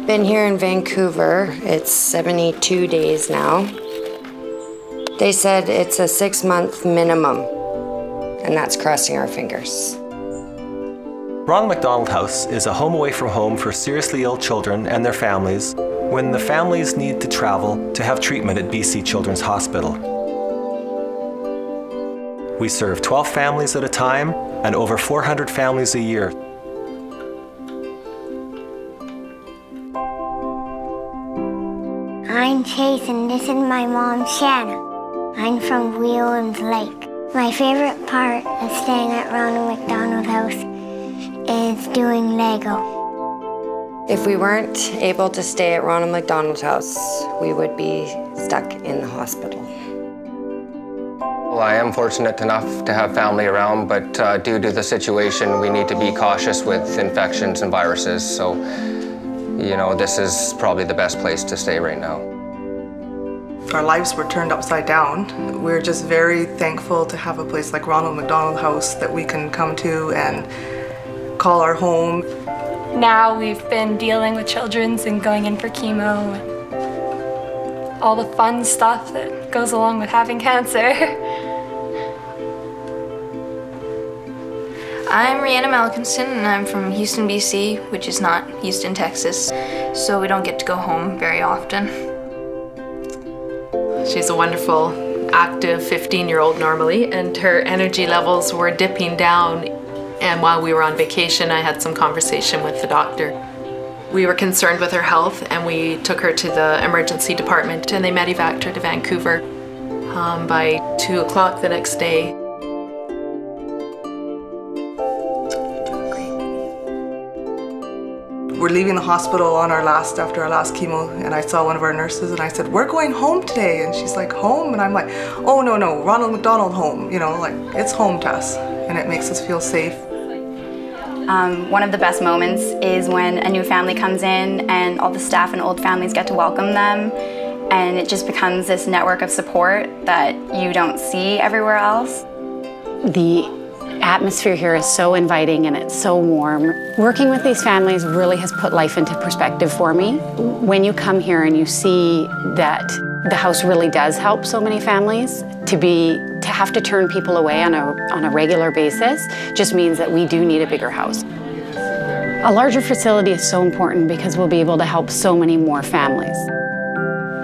Been here in Vancouver, it's 72 days now. They said it's a 6-month minimum, and that's crossing our fingers. Ronald McDonald House is a home away from home for seriously ill children and their families when the families need to travel to have treatment at BC Children's Hospital. We serve 12 families at a time and over 400 families a year. I'm Chase and this is my mom, Shanna. I'm from Whelan's Lake. My favorite part of staying at Ronald McDonald House is doing Lego. If we weren't able to stay at Ronald McDonald House, we would be stuck in the hospital. Well, I am fortunate enough to have family around, but due to the situation, we need to be cautious with infections and viruses. So, you know, this is probably the best place to stay right now. Our lives were turned upside down. We're just very thankful to have a place like Ronald McDonald House that we can come to and call our home. Now we've been dealing with children's and going in for chemo and all the fun stuff that goes along with having cancer. I'm Rhianna Malkinson and I'm from Houston, BC, which is not Houston, Texas, so we don't get to go home very often. She's a wonderful, active 15-year-old normally, and her energy levels were dipping down. And while we were on vacation, I had some conversation with the doctor. We were concerned with her health, and we took her to the emergency department, and they medevaced her to Vancouver by 2 o'clock the next day. We're leaving the hospital on after our last chemo, and I saw one of our nurses and I said, "We're going home today." And she's like, "Home?" And I'm like, "Oh, no, Ronald McDonald home." You know, like, it's home to us, and it makes us feel safe. One of the best moments is when a new family comes in and all the staff and old families get to welcome them, and it just becomes this network of support that you don't see everywhere else. The atmosphere here is so inviting and it's so warm. Working with these families really has put life into perspective for me. When you come here and you see that the house really does help so many families, to have to turn people away on a regular basis just means that we do need a bigger house. A larger facility is so important because we'll be able to help so many more families.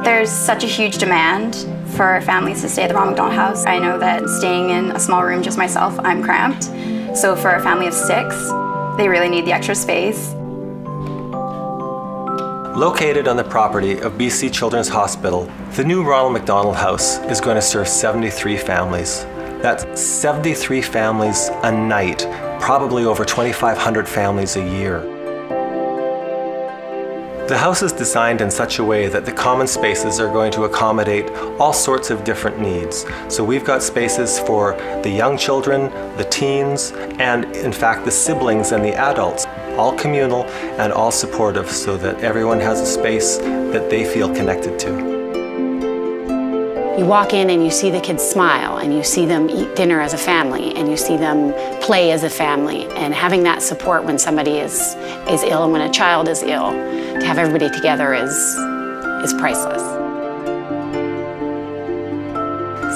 There's such a huge demand for families to stay at the Ronald McDonald House. I know that staying in a small room just myself, I'm cramped. So for a family of 6, they really need the extra space. Located on the property of BC Children's Hospital, the new Ronald McDonald House is going to serve 73 families. That's 73 families a night, probably over 2,500 families a year. The house is designed in such a way that the common spaces are going to accommodate all sorts of different needs. So we've got spaces for the young children, the teens, and in fact the siblings and the adults, all communal and all supportive so that everyone has a space that they feel connected to. You walk in and you see the kids smile, and you see them eat dinner as a family, and you see them play as a family, and having that support when somebody is ill and when a child is ill, to have everybody together is priceless.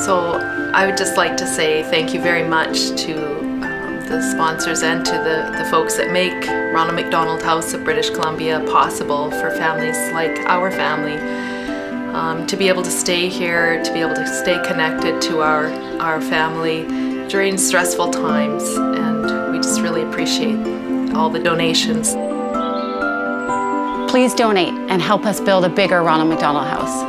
So I would just like to say thank you very much to the sponsors and to the folks that make Ronald McDonald House of British Columbia possible for families like our family. To be able to stay here, to be able to stay connected to our family during stressful times, and we just really appreciate all the donations. Please donate and help us build a bigger Ronald McDonald House.